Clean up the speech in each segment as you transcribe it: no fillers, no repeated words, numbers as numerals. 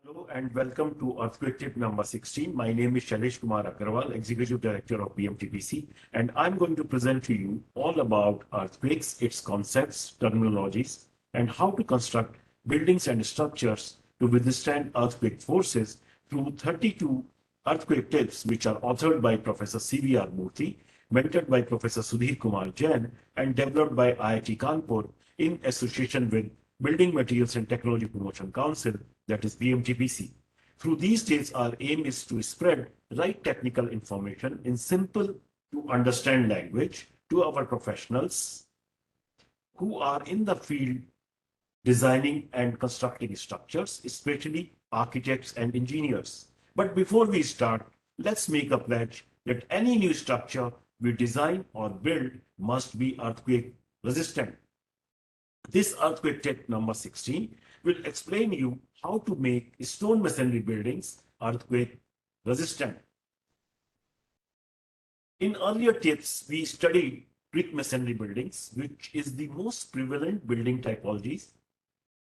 Hello and welcome to Earthquake Tip number 16. My name is Shailesh Kumar Agarwal, Executive Director of BMTPC, and I'm going to present to you all about earthquakes, its concepts, terminologies, and how to construct buildings and structures to withstand earthquake forces through 32 earthquake tips, which are authored by Professor C.V.R. Murthy, mentored by Professor Sudhir Kumar Jain, and developed by IIT Kanpur in association with Building Materials and Technology Promotion Council, that is BMTPC. Through these days, our aim is to spread right technical information in simple to understand language to our professionals who are in the field designing and constructing structures, especially architects and engineers. But before we start, let's make a pledge that any new structure we design or build must be earthquake resistant. This earthquake tip number 16 will explain you how to make stone masonry buildings earthquake resistant. In earlier tips, we studied brick masonry buildings, which is the most prevalent building typologies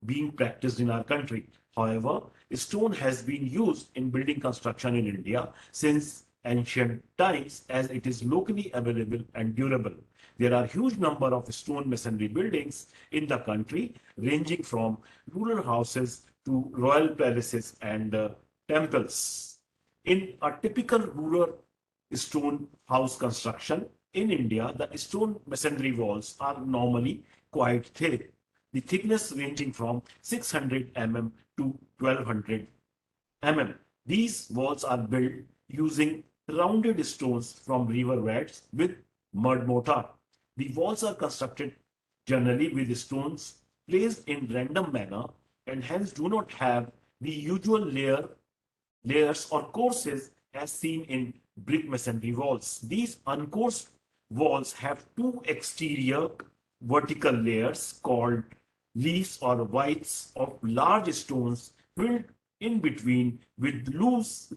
being practiced in our country. However, stone has been used in building construction in India since ancient times as it is locally available and durable. There are huge number of stone masonry buildings in the country, ranging from rural houses to royal palaces and temples. In a typical rural stone house construction in India, the stone masonry walls are normally quite thick, the thickness ranging from 600 mm to 1200 mm. These walls are built using rounded stones from river beds with mud mortar. The walls are constructed generally with stones placed in random manner and hence do not have the usual layers or courses as seen in brick masonry walls. These uncoursed walls have two exterior vertical layers called leaves or whites of large stones filled in between with loose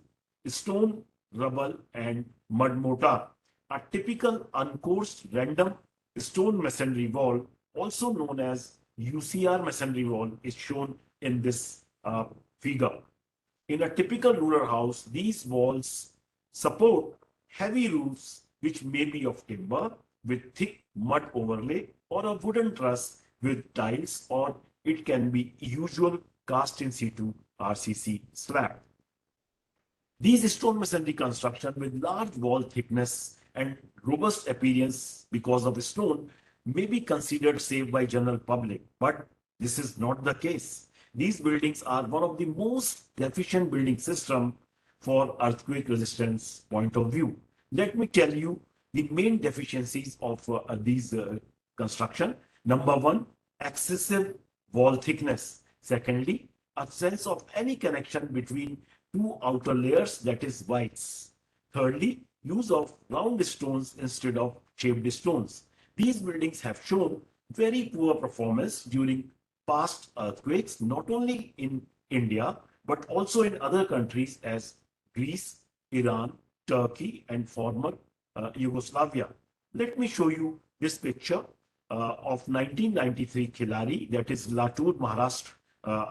stone, rubble, and mud mortar. A typical uncoursed random stone masonry wall, also known as UCR masonry wall, is shown in this figure. In a typical rural house, these walls support heavy roofs which may be of timber with thick mud overlay or a wooden truss with tiles, or it can be usual cast in situ RCC slab. These stone masonry construction with large wall thickness and robust appearance because of stone may be considered safe by general public, but this is not the case. These buildings are one of the most efficient building system for earthquake resistance point of view. Let me tell you the main deficiencies of these construction. Number one, excessive wall thickness. Secondly, absence of any connection between two outer layers, that is whites. Thirdly, use of round stones instead of shaped stones. These buildings have shown very poor performance during past earthquakes, not only in India, but also in other countries as Greece, Iran, Turkey, and former Yugoslavia. Let me show you this picture of 1993 Khilari, that is Latur, Maharashtra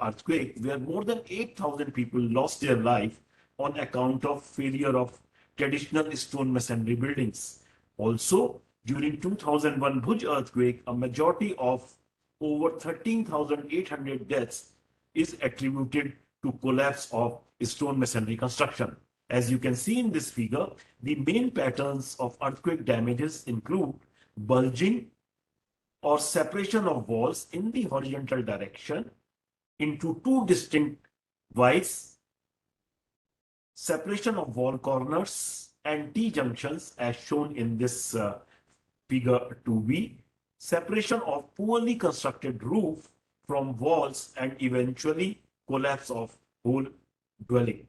earthquake, where more than 8,000 people lost their life on account of failure of traditional stone masonry buildings. Also, during 2001 Bhuj earthquake, a majority of over 13,800 deaths is attributed to collapse of stone masonry construction. As you can see in this figure, the main patterns of earthquake damages include bulging or separation of walls in the horizontal direction into two distinct Ys, separation of wall corners and T-junctions as shown in this figure 2b, separation of poorly constructed roof from walls and eventually collapse of whole dwelling.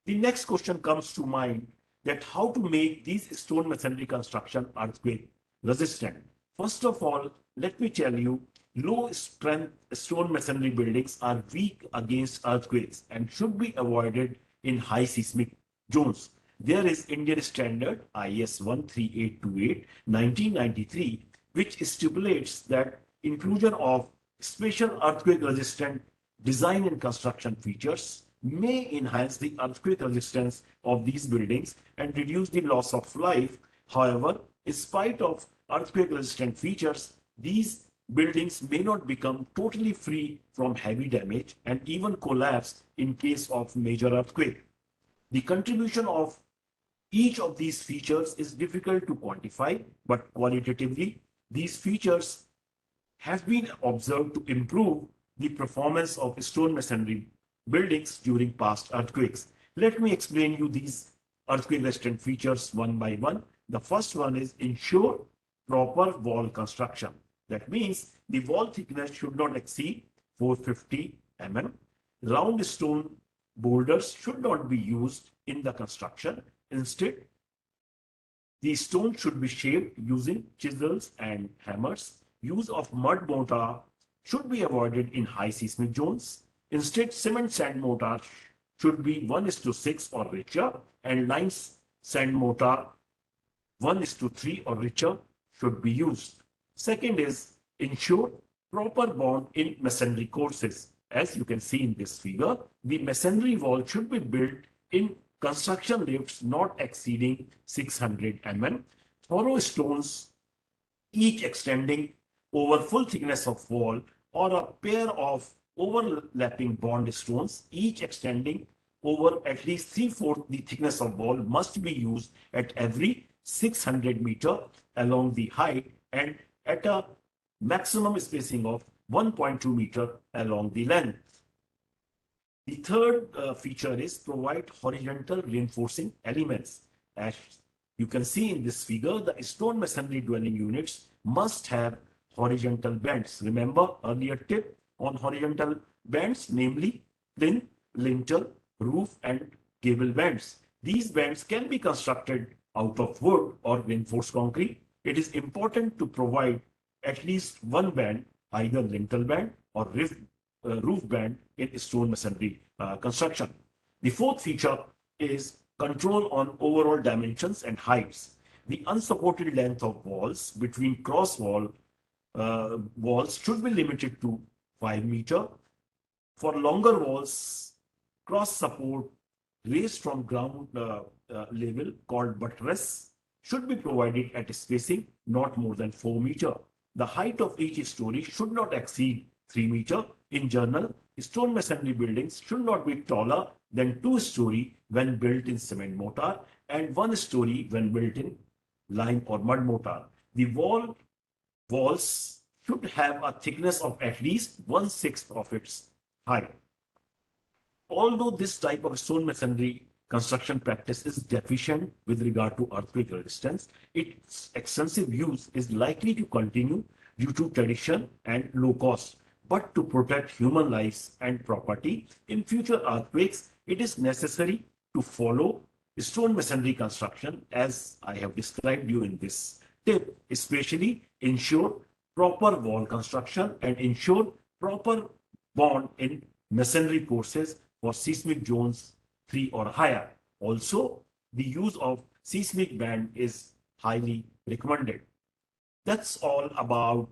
The next question comes to mind, that how to make these stone masonry construction earthquake resistant. First of all, let me tell you, low strength stone masonry buildings are weak against earthquakes and should be avoided in high seismic zones. There is Indian standard IS 13828 1993, which stipulates that inclusion of special earthquake resistant design and construction features may enhance the earthquake resistance of these buildings and reduce the loss of life. However, in spite of earthquake resistant features, these buildings may not become totally free from heavy damage and even collapse in case of major earthquake. The contribution of each of these features is difficult to quantify, but qualitatively, these features have been observed to improve the performance of stone masonry buildings during past earthquakes. Let me explain you these earthquake resistant features one by one. The first one is ensure proper wall construction. That means the wall thickness should not exceed 450 mm. Round stone boulders should not be used in the construction. Instead, the stone should be shaped using chisels and hammers. Use of mud mortar should be avoided in high seismic zones. Instead, cement sand mortar should be 1:6 or richer, and lime sand mortar 1:3 or richer should be used. Second is ensure proper bond in masonry courses. As you can see in this figure, the masonry wall should be built in construction lifts not exceeding 600 mm. Thorough stones, each extending over full thickness of wall, or a pair of overlapping bond stones, each extending over at least 3/4 the thickness of wall, must be used at every 600 meter along the height and at a maximum spacing of 1.2 meter along the length. The third feature is provide horizontal reinforcing elements. As you can see in this figure, the stone masonry dwelling units must have horizontal bands. Remember earlier tip on horizontal bands, namely plinth, lintel, roof, and gable bands. These bands can be constructed out of wood or reinforced concrete. It is important to provide at least one band, either lintel band or roof band, in stone masonry construction. The fourth feature is control on overall dimensions and heights. The unsupported length of walls between cross walls should be limited to 5 meter. For longer walls, cross support raised from ground level, called buttress, should be provided at a spacing not more than 4 meter. The height of each story should not exceed 3 meter. In general, stone masonry buildings should not be taller than 2-story when built in cement mortar and 1 story when built in lime or mud mortar. The walls should have a thickness of at least 1/6 of its height. Although this type of stone masonry construction practice is deficient with regard to earthquake resistance, its extensive use is likely to continue due to tradition and low cost. But to protect human lives and property in future earthquakes, it is necessary to follow stone masonry construction as I have described you in this tip, especially ensure proper wall construction and ensure proper bond in masonry courses for seismic zones 3 or higher. Also, the use of seismic band is highly recommended. That's all about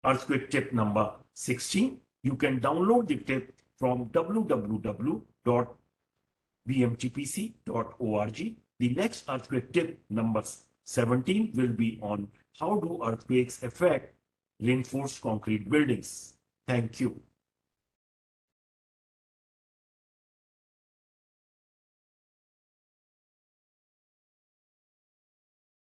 earthquake tip number 16. You can download the tip from www.bmtpc.org. The next earthquake tip number 17 will be on how do earthquakes affect reinforced concrete buildings. Thank you.